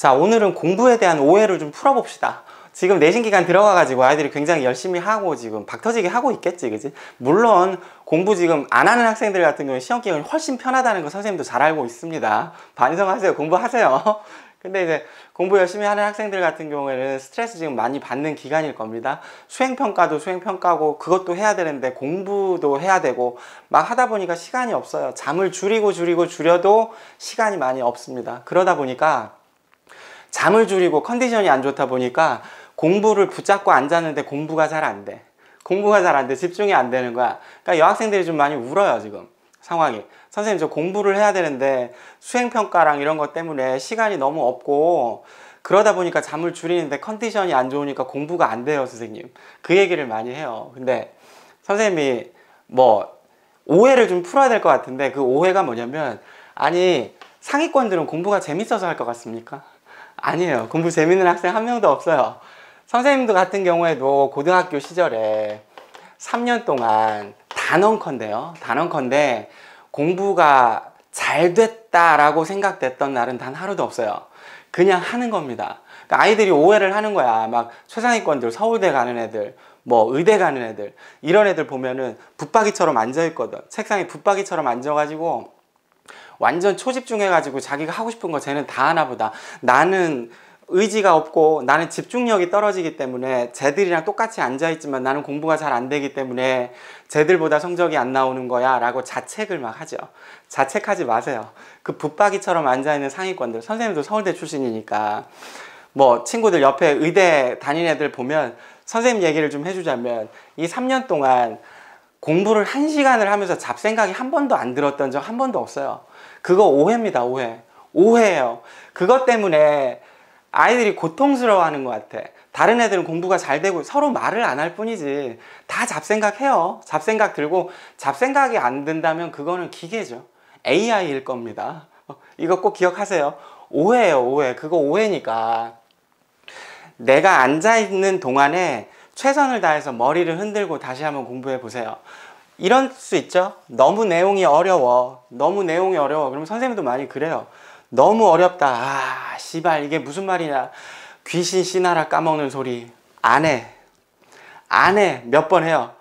자, 오늘은 공부에 대한 오해를 좀 풀어봅시다. 지금 내신 기간 들어가가지고 아이들이 굉장히 열심히 하고 지금 박터지게 하고 있겠지, 그지? 물론 공부 지금 안 하는 학생들 같은 경우에 시험 기간이 훨씬 편하다는 거 선생님도 잘 알고 있습니다. 반성하세요. 공부하세요. 근데 이제 공부 열심히 하는 학생들 같은 경우에는 스트레스 지금 많이 받는 기간일 겁니다. 수행평가도 수행평가고 그것도 해야 되는데 공부도 해야 되고 막 하다 보니까 시간이 없어요. 잠을 줄여도 시간이 많이 없습니다. 그러다 보니까 잠을 줄이고 컨디션이 안 좋다 보니까 공부를 붙잡고 앉았는데 공부가 잘 안 돼. 공부가 잘 안 돼. 집중이 안 되는 거야. 그러니까 여학생들이 좀 많이 울어요, 지금. 상황이. 선생님, 저 공부를 해야 되는데 수행평가랑 이런 것 때문에 시간이 너무 없고 그러다 보니까 잠을 줄이는데 컨디션이 안 좋으니까 공부가 안 돼요, 선생님. 그 얘기를 많이 해요. 근데 선생님이 뭐 오해를 좀 풀어야 될 것 같은데 그 오해가 뭐냐면, 아니, 상위권들은 공부가 재밌어서 할 것 같습니까? 아니에요. 공부 재밌는 학생 한 명도 없어요. 선생님들 같은 경우에도 고등학교 시절에 3년 동안 단언컨대요. 단언컨대 공부가 잘 됐다라고 생각됐던 날은 단 하루도 없어요. 그냥 하는 겁니다. 그러니까 아이들이 오해를 하는 거야. 막 최상위권들, 서울대 가는 애들, 뭐 의대 가는 애들, 이런 애들 보면은 붙박이처럼 앉아있거든. 책상에 붙박이처럼 앉아가지고 완전 초집중해가지고 자기가 하고 싶은 거 쟤는 다 하나 보다. 나는 의지가 없고 나는 집중력이 떨어지기 때문에 쟤들이랑 똑같이 앉아있지만 나는 공부가 잘 안 되기 때문에 쟤들보다 성적이 안 나오는 거야 라고 자책을 막 하죠. 자책하지 마세요. 그 붙박이처럼 앉아있는 상위권들, 선생님도 서울대 출신이니까 뭐 친구들 옆에 의대 다니는 애들 보면 선생님 얘기를 좀 해주자면 이 3년 동안 공부를 1시간을 하면서 잡생각이 한 번도 안 들었던 적 한 번도 없어요. 그거 오해입니다. 오해예요. 그것 때문에 아이들이 고통스러워하는 것 같아. 다른 애들은 공부가 잘 되고 서로 말을 안 할 뿐이지 다 잡생각해요. 잡생각 들고 잡생각이 안 든다면 그거는 기계죠. AI일 겁니다. 이거 꼭 기억하세요. 오해예요. 오해. 그거 오해니까 내가 앉아있는 동안에 최선을 다해서 머리를 흔들고 다시 한번 공부해 보세요. 이럴 수 있죠. 너무 내용이 어려워. 그럼 선생님도 많이 그래요. 너무 어렵다. 아, 씨발, 이게 무슨 말이냐. 귀신 씨나라 까먹는 소리. 안 해. 몇 번 해요.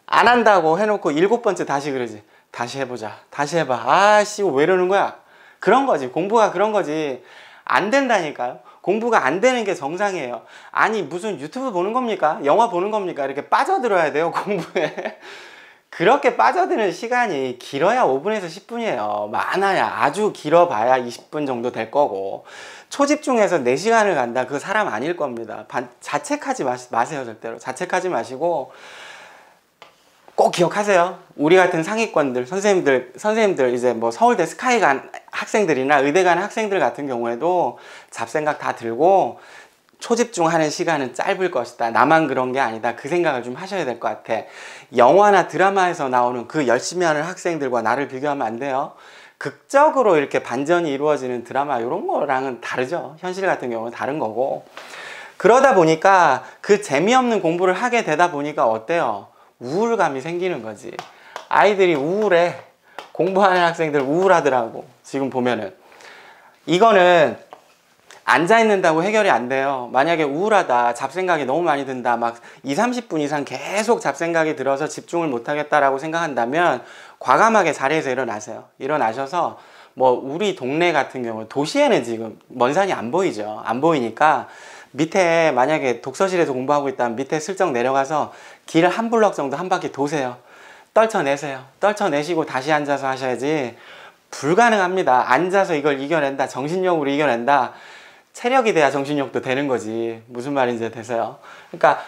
안 한다고 해놓고 7번째 다시 그러지. 다시 해보자. 다시 해봐. 아, 씨, 왜 이러는 거야? 그런 거지. 공부가 그런 거지. 안 된다니까요. 공부가 안 되는 게 정상이에요. 아니, 무슨 유튜브 보는 겁니까? 영화 보는 겁니까? 이렇게 빠져들어야 돼요, 공부에. 그렇게 빠져드는 시간이 길어야 5분에서 10분이에요. 많아야, 아주 길어봐야 20분 정도 될 거고. 초집중해서 4시간을 간다? 그 사람 아닐 겁니다. 자책하지 마세요, 절대로. 자책하지 마시고 꼭 기억하세요. 우리 같은 상위권들, 선생님들 이제 뭐 서울대 스카이 간 학생들이나 의대 간 학생들 같은 경우에도 잡생각 다 들고 초집중하는 시간은 짧을 것이다. 나만 그런 게 아니다. 그 생각을 좀 하셔야 될 것 같아. 영화나 드라마에서 나오는 그 열심히 하는 학생들과 나를 비교하면 안 돼요. 극적으로 이렇게 반전이 이루어지는 드라마 이런 거랑은 다르죠. 현실 같은 경우는 다른 거고. 그러다 보니까 그 재미없는 공부를 하게 되다 보니까 어때요? 우울감이 생기는 거지. 아이들이 우울해. 공부하는 학생들 우울하더라고. 지금 보면은. 이거는 앉아있는다고 해결이 안 돼요. 만약에 우울하다, 잡생각이 너무 많이 든다, 막 20-30분 이상 계속 잡생각이 들어서 집중을 못하겠다라고 생각한다면 과감하게 자리에서 일어나세요. 일어나셔서 뭐 우리 동네 같은 경우 도시에는 지금 먼 산이 안 보이죠. 안 보이니까 밑에 만약에 독서실에서 공부하고 있다면 밑에 슬쩍 내려가서 길 한 블럭 정도 한 바퀴 도세요. 떨쳐내세요. 떨쳐내시고 다시 앉아서 하셔야지 불가능합니다. 앉아서 이걸 이겨낸다, 정신력으로 이겨낸다. 체력이 돼야 정신력도 되는 거지. 무슨 말인지 되세요? 그러니까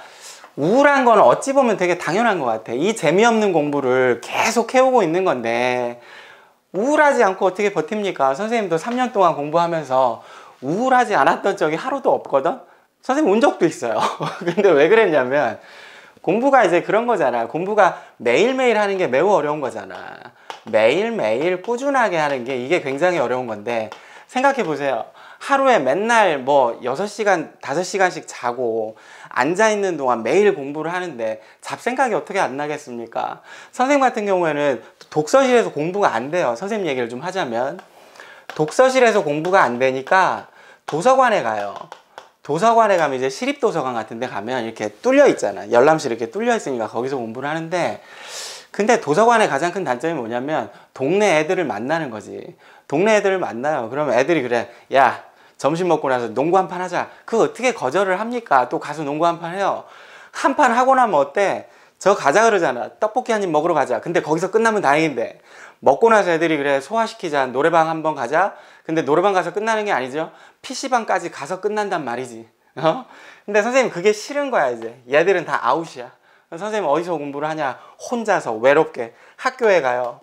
우울한 거는 어찌 보면 되게 당연한 것 같아. 이 재미없는 공부를 계속 해오고 있는 건데 우울하지 않고 어떻게 버팁니까? 선생님도 3년 동안 공부하면서 우울하지 않았던 적이 하루도 없거든? 선생님 운 적도 있어요. 근데 왜 그랬냐면 공부가 이제 그런 거잖아. 공부가 매일매일 하는 게 매우 어려운 거잖아. 매일매일 꾸준하게 하는 게 이게 굉장히 어려운 건데 생각해 보세요. 하루에 맨날 뭐 6시간, 5시간씩 자고 앉아있는 동안 매일 공부를 하는데 잡생각이 어떻게 안 나겠습니까? 선생님 같은 경우에는 독서실에서 공부가 안 돼요. 선생님 얘기를 좀 하자면 독서실에서 공부가 안 되니까 도서관에 가요. 도서관에 가면 이제 시립도서관 같은 데 가면 이렇게 뚫려 있잖아. 열람실 이렇게 뚫려 있으니까 거기서 공부를 하는데, 근데 도서관의 가장 큰 단점이 뭐냐면 동네 애들을 만나는 거지. 동네 애들을 만나요. 그러면 애들이 그래, 야 점심 먹고 나서 농구 한 판 하자. 그거 어떻게 거절을 합니까? 또 가서 농구 한 판 해요. 한 판 하고 나면 어때? 저 가자 그러잖아. 떡볶이 한 입 먹으러 가자. 근데 거기서 끝나면 다행인데, 먹고 나서 애들이 그래 소화시키자, 노래방 한번 가자. 근데 노래방 가서 끝나는 게 아니죠. PC방까지 가서 끝난단 말이지. 근데 선생님 그게 싫은 거야. 이제 얘들은 다 아웃이야. 선생님 어디서 공부를 하냐? 혼자서 외롭게 학교에 가요.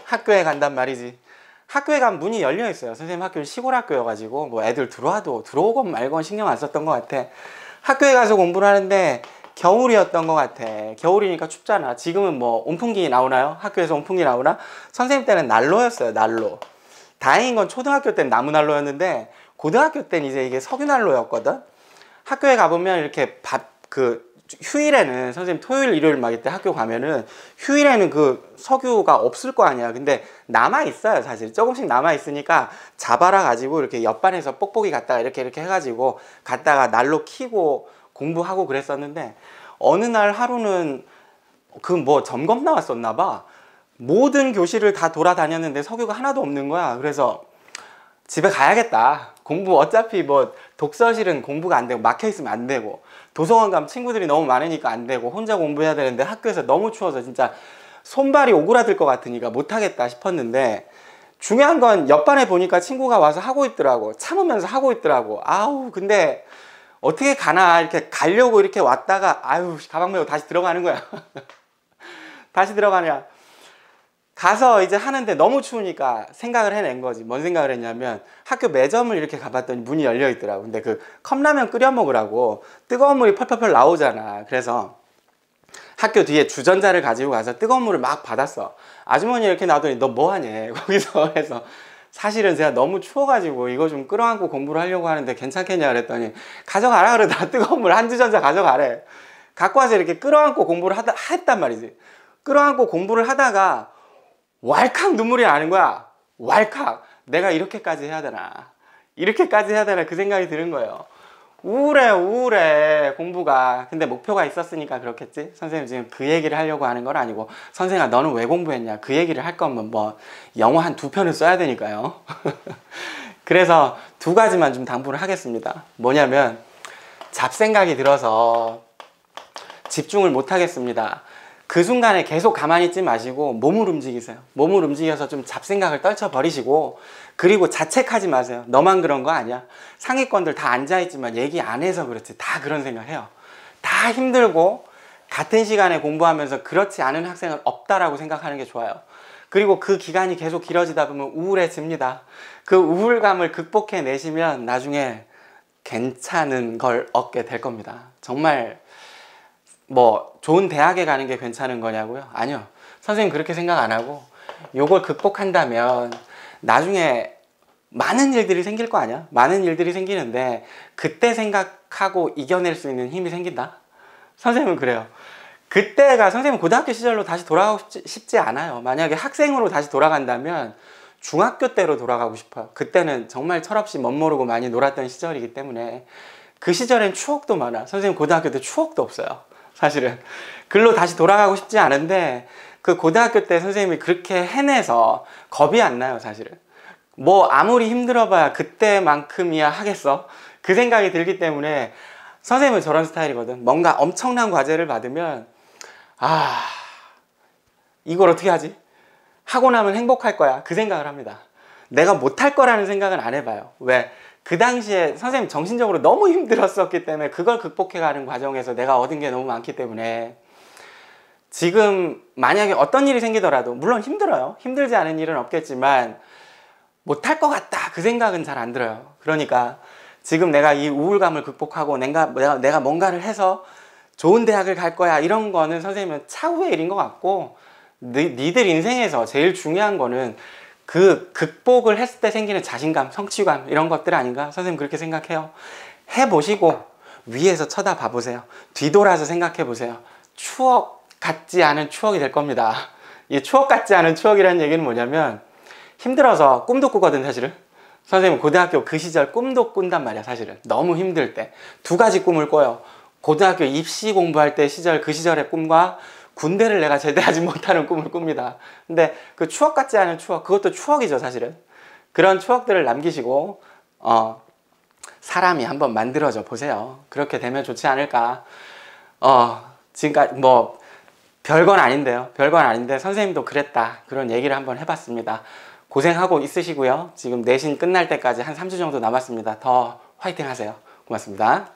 학교에 간단 말이지. 학교에 가면 문이 열려 있어요. 선생님 학교는 시골 학교여가지고 뭐 애들 들어와도 들어오건 말건 신경 안 썼던 것 같아. 학교에 가서 공부를 하는데 겨울이었던 것 같아. 겨울이니까 춥잖아. 지금은 뭐 온풍기 나오나요? 학교에서 온풍기 나오나? 선생님 때는 난로였어요. 난로. 다행인 건 초등학교 때는 나무 난로였는데 고등학교 때는 이제 이게 석유 난로였거든. 학교에 가보면 이렇게 휴일에는 선생님 토요일 일요일 막 이때 학교 가면은 휴일에는 그 석유가 없을 거 아니야. 근데 남아 있어요. 사실 조금씩 남아 있으니까 잡아라 가지고 이렇게 옆반에서 뽁뽁이 갖다가 이렇게 해가지고 갖다가 난로 켜고 공부하고 그랬었는데, 어느 날 하루는 그 뭐 점검 나왔었나 봐. 모든 교실을 다 돌아다녔는데 석유가 하나도 없는 거야. 그래서 집에 가야겠다. 공부 어차피 뭐 독서실은 공부가 안 되고 막혀 있으면 안 되고, 도서관 가면 친구들이 너무 많으니까 안 되고, 혼자 공부해야 되는데 학교에서 너무 추워서 진짜 손발이 오그라들 것 같으니까 못하겠다 싶었는데, 중요한 건 옆반에 보니까 친구가 와서 하고 있더라고. 참으면서 하고 있더라고. 아우 근데 어떻게 가나 이렇게 가려고 이렇게 왔다가 아유 가방 메고 다시 들어가는 거야. 다시 들어가냐. 가서 이제 하는데 너무 추우니까 생각을 해낸 거지. 뭔 생각을 했냐면, 학교 매점을 이렇게 가봤더니 문이 열려 있더라고. 근데 그 컵라면 끓여 먹으라고 뜨거운 물이 펄펄펄 나오잖아. 그래서 학교 뒤에 주전자를 가지고 가서 뜨거운 물을 막 받았어. 아주머니 이렇게 나오더니 너 뭐하냐 거기서. 해서 사실은 제가 너무 추워가지고 이거 좀 끌어안고 공부를 하려고 하는데 괜찮겠냐 그랬더니 가져가라 그러다 뜨거운 물 한 주전자 가져가래. 갖고 와서 이렇게 끌어안고 공부를 했단 말이지. 끌어안고 공부를 하다가 왈칵 눈물이 나는 거야. 왈칵. 내가 이렇게까지 해야 되나, 이렇게까지 해야 되나, 그 생각이 드는 거예요. 우울해 공부가. 근데 목표가 있었으니까 그렇겠지. 선생님 지금 그 얘기를 하려고 하는 건 아니고, 선생아 너는 왜 공부했냐 그 얘기를 할 거면 뭐 영어 한 2편을 써야 되니까요. 그래서 2가지만 좀 당부를 하겠습니다. 뭐냐면, 잡생각이 들어서 집중을 못 하겠습니다. 그 순간에 계속 가만히 있지 마시고 몸을 움직이세요. 몸을 움직여서 좀 잡생각을 떨쳐버리시고, 그리고 자책하지 마세요. 너만 그런 거 아니야. 상위권들 다 앉아있지만 얘기 안 해서 그렇지. 다 그런 생각해요. 다 힘들고 같은 시간에 공부하면서 그렇지 않은 학생은 없다라고 생각하는 게 좋아요. 그리고 그 기간이 계속 길어지다 보면 우울해집니다. 그 우울감을 극복해내시면 나중에 괜찮은 걸 얻게 될 겁니다. 정말 뭐 좋은 대학에 가는 게 괜찮은 거냐고요? 아니요. 선생님 그렇게 생각 안 하고, 요걸 극복한다면 나중에 많은 일들이 생길 거 아니야? 많은 일들이 생기는데 그때 생각하고 이겨낼 수 있는 힘이 생긴다? 선생님은 그래요. 그때가, 선생님 고등학교 시절로 다시 돌아가고 싶지 않아요. 만약에 학생으로 다시 돌아간다면 중학교 때로 돌아가고 싶어요. 그때는 정말 철없이 멋모르고 많이 놀았던 시절이기 때문에. 그 시절엔 추억도 많아. 선생님 고등학교 때 추억도 없어요. 사실은 글로 다시 돌아가고 싶지 않은데, 그 고등학교 때 선생님이 그렇게 해내서 겁이 안 나요. 사실은 뭐 아무리 힘들어봐야 그때만큼이야 하겠어, 그 생각이 들기 때문에. 선생님은 저런 스타일이거든. 뭔가 엄청난 과제를 받으면 이걸 어떻게 하지? 하고 나면 행복할 거야, 그 생각을 합니다. 내가 못할 거라는 생각은 안 해봐요. 왜? 그 당시에 선생님 정신적으로 너무 힘들었었기 때문에, 그걸 극복해가는 과정에서 내가 얻은 게 너무 많기 때문에, 지금 만약에 어떤 일이 생기더라도, 물론 힘들어요. 힘들지 않은 일은 없겠지만 못할 것 같다, 그 생각은 잘 안 들어요. 그러니까 지금 내가 이 우울감을 극복하고 내가 뭔가를 해서 좋은 대학을 갈 거야, 이런 거는 선생님은 차후의 일인 것 같고, 니들 인생에서 제일 중요한 거는 그 극복을 했을 때 생기는 자신감, 성취감, 이런 것들 아닌가? 선생님 그렇게 생각해요. 해보시고 위에서 쳐다봐 보세요. 뒤돌아서 생각해 보세요. 추억 같지 않은 추억이 될 겁니다. 이 추억 같지 않은 추억이라는 얘기는 뭐냐면, 힘들어서 꿈도 꾸거든 사실은. 선생님 고등학교 그 시절 꿈도 꾼단 말이야. 사실은 너무 힘들 때 두 가지 꿈을 꿔요. 고등학교 입시 공부할 때 시절, 그 시절의 꿈과 군대를 내가 제대하지 못하는 꿈을 꿉니다. 근데 그 추억 같지 않은 추억, 그것도 추억이죠 사실은. 그런 추억들을 남기시고 사람이 한번 만들어져 보세요. 그렇게 되면 좋지 않을까. 지금까지 뭐 별건 아닌데요. 별건 아닌데 선생님도 그랬다. 그런 얘기를 한번 해봤습니다. 고생하고 있으시고요. 지금 내신 끝날 때까지 한 3주 정도 남았습니다. 더 화이팅 하세요. 고맙습니다.